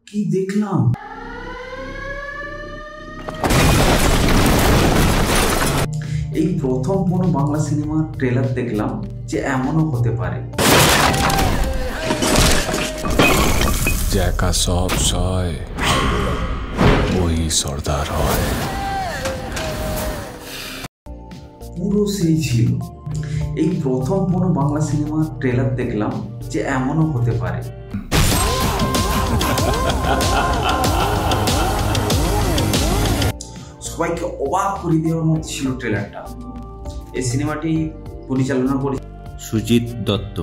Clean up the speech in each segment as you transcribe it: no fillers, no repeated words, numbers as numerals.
কি দেখলাম? এই প্রথম কোনো বাংলা সিনেমার ট্রেলার দেখলাম যে এমনও হতে পারে। জ্যাকা সব সয় ওই সর্দার হয়। পুরো সেই ছিল। এই প্রথম কোনো বাংলা সিনেমার ট্রেলার দেখলাম যে এমনও হতে পারে। সবাইকে অবাক করে দেওয়ার মতো ছিল ট্রেলারটা। এই সিনেমাটি পরিচালনা করে সুজিত দত্ত।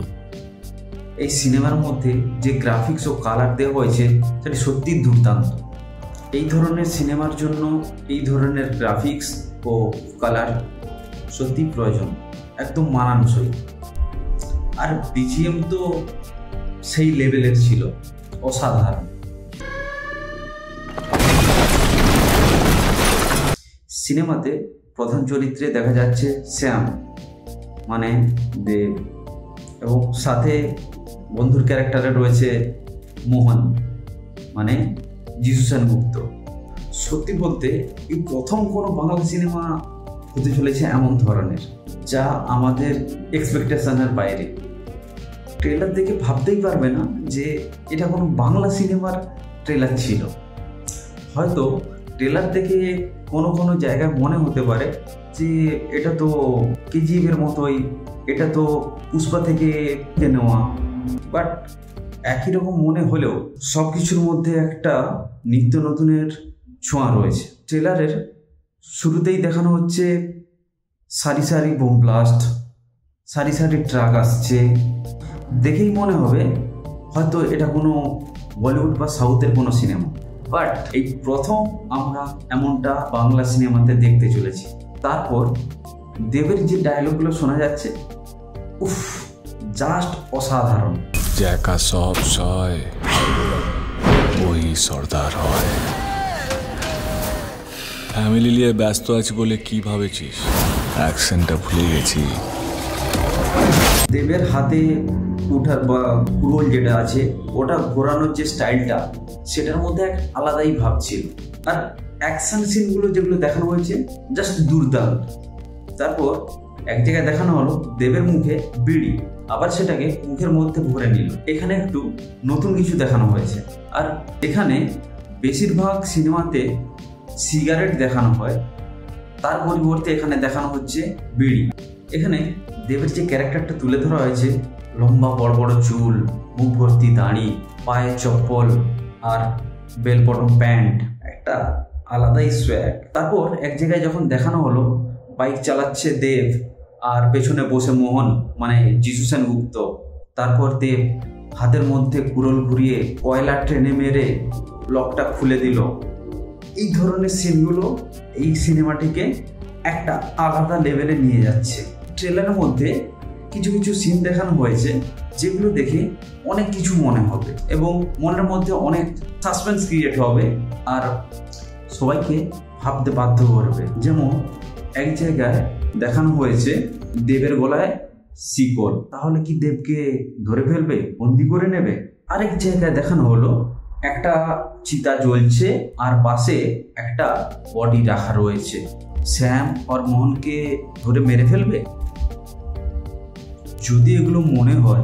এই সিনেমার মধ্যে যে গ্রাফিক্স ও কালার দেওয়া হয়েছে সেটি সত্যি দুর্দান্ত। এই ধরনের সিনেমার জন্য এই ধরনের গ্রাফিক্স ও কালার সত্যি প্রয়োজন, একদম মানানসই। আর বিজিএম তো সেই লেভেলের ছিল, অসাধারণ। সিনেমাতে প্রধান চরিত্রে দেখা যাচ্ছে শ্যাম মানে দেব, এবং সাথে বন্ধুর ক্যারেক্টারে রয়েছে মোহন মানে যিশু সেনগুপ্ত। সত্যি বলতে এই প্রথম কোনো বাংলা সিনেমা হতে চলেছে এমন ধরনের, যা আমাদের এক্সপেকটেশনের বাইরে। ট্রেলার দেখে ভাবতেই পারবে না যে এটা কোনো বাংলা সিনেমার ট্রেলার ছিল। হয়তো ট্রেলার দেখে কোনো কোনো জায়গায় মনে হতে পারে যে এটা তো কেজিএফ এর মতোই, এটা তো পুষ্পা থেকে নেওয়া, বাট একই রকম মনে হলেও সব কিছুর মধ্যে একটা নিত্য নতুনের ছোঁয়া রয়েছে। ট্রেলারের শুরুতেই দেখানো হচ্ছে সারি সারি বোম ব্লাস্ট, সারি সারি ট্রাক আসছে। দেখেই মনে হবে হয়তো এটা কোনো বলিউড বা সাউথের কোনো সিনেমা। বাট এই প্রথম আমরা এমনটা বাংলা সিনেমাতে দেখতে চলেছি। তারপর দেবের যে ডায়লগগুলো শোনা যাচ্ছে, উফ, জাস্ট অসাধারণ। জ্যাকা সব সয় ওই সর্দার হয়। ফ্যামিলি নিয়ে ব্যস্ত আছি বলে কি ভাবেছিস? অ্যাকশনটা ভুলে গেছি। দেবের হাতে উঠার বা কুড়োল যেটা আছে, ওটা ঘোরানোর যে স্টাইলটা, সেটার মধ্যে এক আলাদাই ভাব ছিল। আর অ্যাকশন সিনগুলো যেগুলো দেখানো হয়েছে জাস্ট দুর্দান্ত। তারপর এক জায়গায় দেখানো হলো দেবের মুখে বিড়ি, আবার সেটাকে মুখের মধ্যে ভরে নিল। এখানে একটু নতুন কিছু দেখানো হয়েছে। আর এখানে বেশিরভাগ সিনেমাতে সিগারেট দেখানো হয়, তার পরিবর্তে এখানে দেখানো হচ্ছে বিড়ি। এখানে দেবের যে ক্যারেক্টারটা তুলে ধরা হয়েছে, লম্বা বড় বড় চুল, মুখ ভর্তি দাড়ি, পায়ে চপ্পল আর বেল বটম প্যান্ট, একটা আলাদাই সোয়াগ। তারপর এক জায়গায় যখন দেখানো হলো বাইক চালাচ্ছে দেব আর পেছনে বসে মোহন মানে যিশু সেনগুপ্ত। তারপর দেব হাতের মধ্যে কুড়োল ঘুরিয়ে কয়লা ট্রেনে মেরে লকটা খুলে দিল। এই ধরনের সিনগুলো এই সিনেমাটিকে একটা আলাদা লেভেলে নিয়ে যাচ্ছে। ট্রেলারের মধ্যে কিছু কিছু সিন দেখানো হয়েছে যেগুলো দেখে অনেক কিছু মনে হবে এবং মনের মধ্যে অনেক সাসপেন্স ক্রিয়েট হবে আর সবাইকে ভাবতে বাধ্য করবে। যেমন এক জায়গায় দেখানো হয়েছে দেবের গলায় শিকল, তাহলে কি দেবকে ধরে ফেলবে, বন্দি করে নেবে? আরেক জায়গায় দেখানো হলো একটা চিতা জ্বলছে আর পাশে একটা বডি রাখা রয়েছে, শ্যাম আর মোহনকে ধরে মেরে ফেলবে। যদি এগুলো মনে হয়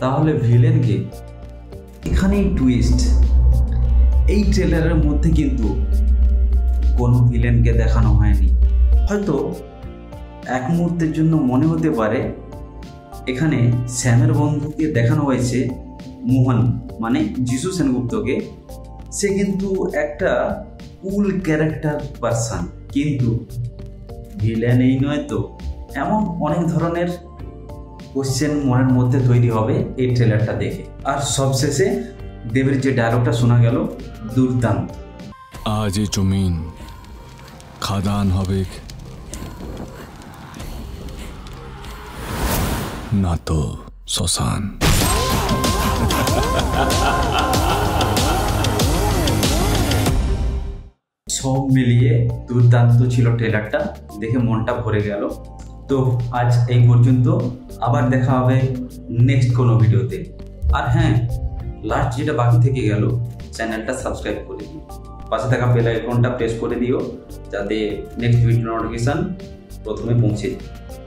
তাহলে ভিলেনকে, এখানেই টুইস্ট। এই ট্রেলারের মধ্যে কিন্তু কোনো ভিলেনকে দেখানো হয়নি। হয়তো এক মুহূর্তের জন্য মনে হতে পারে এখানে শ্যামের বন্ধুকে দেখানো হয়েছে মোহন মানে যিশু সেনগুপ্তকে, সে কিন্তু একটা কুল ক্যারেক্টার পারসন, কিন্তু ভিলেন এই নয় তো। এমন অনেক ধরনের কোশ্চেন মনের মধ্যে তৈরি হবে এই ট্রেলারটা দেখে। আর সবশেষে দেবের যে ডায়লগটা শোনা গেল, দুর্দান্ত। আজ এই জমিন খাদান হবে না তো শ্মশান। সব মিলিয়ে দুর্দান্ত ছিল ট্রেলারটা, দেখে মনটা ভরে গেল। তো আজ এই পর্যন্ত, আবার দেখা হবে নেক্সট কোনো ভিডিওতে। আর হ্যাঁ, লাস্ট যেটা বাকি থেকে গেল, চ্যানেলটা সাবস্ক্রাইব করে দিও, পাশে থাকা বেল আইকনটা প্রেস করে দিও, যাতে নেক্সট ভিডিও নোটিফিকেশন প্রথমে পৌঁছে যায়।